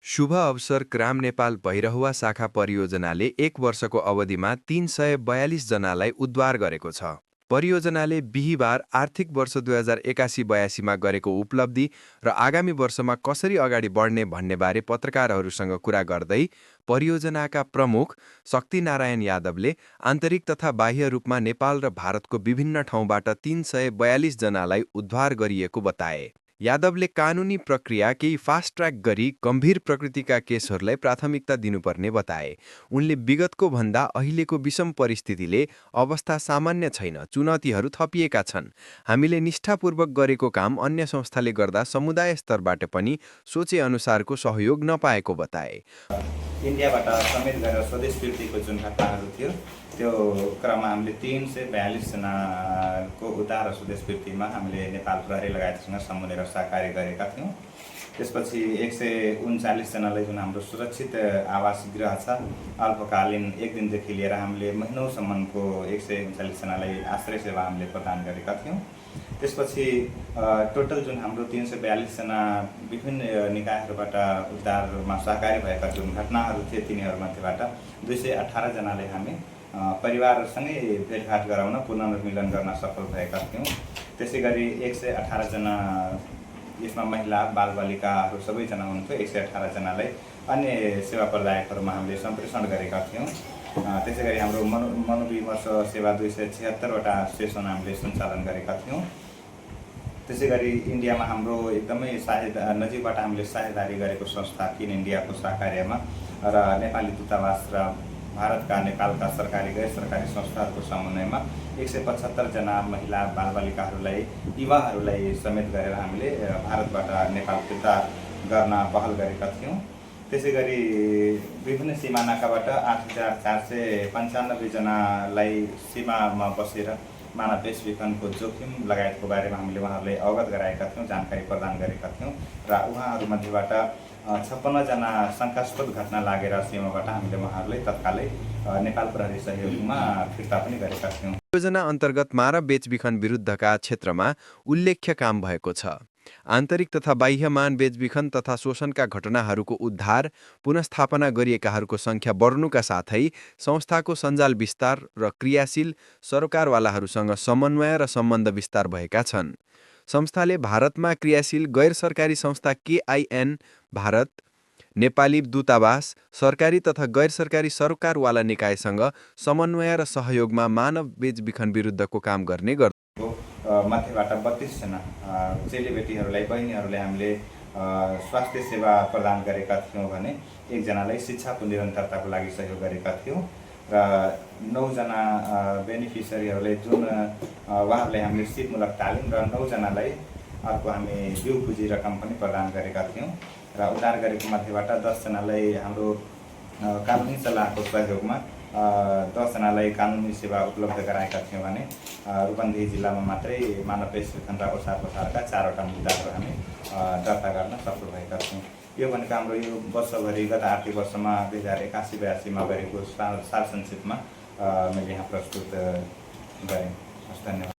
शुभ अवसर क्राम नेपाल भैरहुवा शाखा परियोजनाले 1 वर्षको अवधिमा 342 जनालाई उद्धार गरेको छ। परियोजनाले बिहीबार आर्थिक वर्ष 2081-82मा गरेको उपलब्धि र आगामी वर्षमा कसरी अगाडि बढ्ने भन्नेबारे पत्रकारहरूसँग कुरा गर्दै परियोजनाका प्रमुख शक्तिनारायण यादवले आन्तरिक तथा बाह्य रूपमा नेपाल र भारतको विभिन्न ठाउँबाट 342 जनालाई उद्धार गरिएको बताए। यादवले कानुनी प्रक्रिया केही फास्ट ट्र्याक गरी गम्भीर प्रकृतिका केसहरूलाई प्राथमिकता दिनुपर्ने बताए। उनले विगतको भन्दा अहिलेको विषम परिस्थितिले अवस्था सामान्य छैन, चुनौतीहरू थपिएका छन्। हामीले निष्ठापूर्वक गरेको काम अन्य संस्थाले गर्दा समुदाय स्तरबाट पनि सोचे अनुसारको सहयोग नपाएको बताए। इन्डियाबाट समेत गरेर स्वदेश फिर्तीको जुन घटनाहरू थियो त्यो क्रममा हामीले 342 जनाको उद्धार र स्वदेश फिर्तीमा हामीले नेपाल प्रहरी लगायतसँग समन्वय र सहकार्य गरेका थियौँ। त्यसपछि 139 जनालाई जुन हाम्रो सुरक्षित आवास गृह छ अल्पकालीन 1 दिनदेखि लिएर हामीले महिनौसम्मको 139 जनालाई आश्रय सेवा हामीले प्रदान गरेका थियौँ। त्यसपछि टोटल जुन हाम्रो 342 जना विभिन्न निकायहरूबाट उद्धारमा सहकारी भएका जुन घटनाहरू थिए तिनीहरूमध्येबाट 218 जनाले हामी परिवारसँगै भेटघाट गराउन पुनर्मिलन गर्न सफल भएका थियौँ। त्यसै गरी 118 जना यसमा महिला बालबालिकाहरू सबैजना हुनुहुन्थ्यो। 118 जनालाई अन्य सेवा प्रदायकहरूमा हामीले सम्प्रेषण गरेका थियौँ। त्यसै गरी हाम्रो मनोविमर्श सेवा 276वटा सेसन हामीले सञ्चालन गरेका थियौँ। त्यसै गरी इन्डियामा हाम्रो एकदमै नजिकबाट हामीले साझेदारी गरेको संस्था किन इन्डियाको सहकार्यमा र नेपाली दूतावास र भारतका नेपालका सरकारी गैर सरकारी संस्थाहरूको समन्वयमा 175 जना महिला बालबालिकाहरूलाई युवाहरूलाई समेत गरेर हामीले भारतबाट नेपाल फिर्ता गर्न पहल गरेका थियौँ। त्यसै गरी विभिन्न सिमानाकाबाट 8495 जनालाई सीमामा बसेर मानव बेचबिखनको जोखिम लगायतको बारेमा हामीले उहाँहरूलाई अवगत गराएका थियौँ, जानकारी प्रदान गरेका थियौँ र उहाँहरूमध्येबाट 56 जना शङ्कास्पद घटना लागेर सीमाबाट हामीले उहाँहरूलाई तत्कालै नेपाल प्रहरी सहयोगमा फिर्ता पनि गरेका थियौँ। योजना अन्तर्गत मानव बेचबिखन विरुद्धका क्षेत्रमा उल्लेख्य काम भएको छ। आन्तरिक तथा बाह्य मान बेचबिखन तथा शोषणका घटनाहरूको उद्धार, पुनस्थापना गरिएकाहरूको सङ्ख्या बढ्नुका साथै संस्थाको सञ्जाल विस्तार र क्रियाशील सरकारवालाहरूसँग समन्वय र सम्बन्ध विस्तार भएका छन्। संस्थाले भारतमा क्रियाशील गैर सरकारी संस्था KIN भारत, नेपाली दूतावास, सरकारी तथा गैर सरकारी सरकारवाला निकायसँग समन्वय र सहयोगमा मानव बेचबिखन विरुद्धको काम गर्ने गर्छ। मध्येबाट 32 जना चेलीबेटीहरूलाई बहिनीहरूलाई हामीले स्वास्थ्य सेवा प्रदान गरेका थियौँ भने 1 जनालाई शिक्षाको निरन्तरताको लागि सहयोग गरेका थियौँ र 9 जना बेनिफिसियरीहरूलाई जुन उहाँहरूलाई हामीले सिपमूलक तालिम र 9 जनालाई अर्को हामी बिउ पुँजी रकम पनि प्रदान गरेका थियौँ र उद्धार गरेको मध्येबाट 10 जनालाई हाम्रो कानुनी सल्लाहको सहयोगमा 10 जनालाई कानुनी सेवा उपलब्ध गराएका थियौँ भने रूपन्देही जिल्लामा मात्रै मानव बेचबिखन र ओसार पसारका 4वटा मुद्दाहरू हामी दर्ता गर्न सफल भएका छौँ। यो भनेको हाम्रो यो वर्षभरि गत आर्थिक वर्षमा 2081-82मा गरेको सार संक्षेपमा मैले यहाँ प्रस्तुत गरेँ। हस्, धन्यवाद।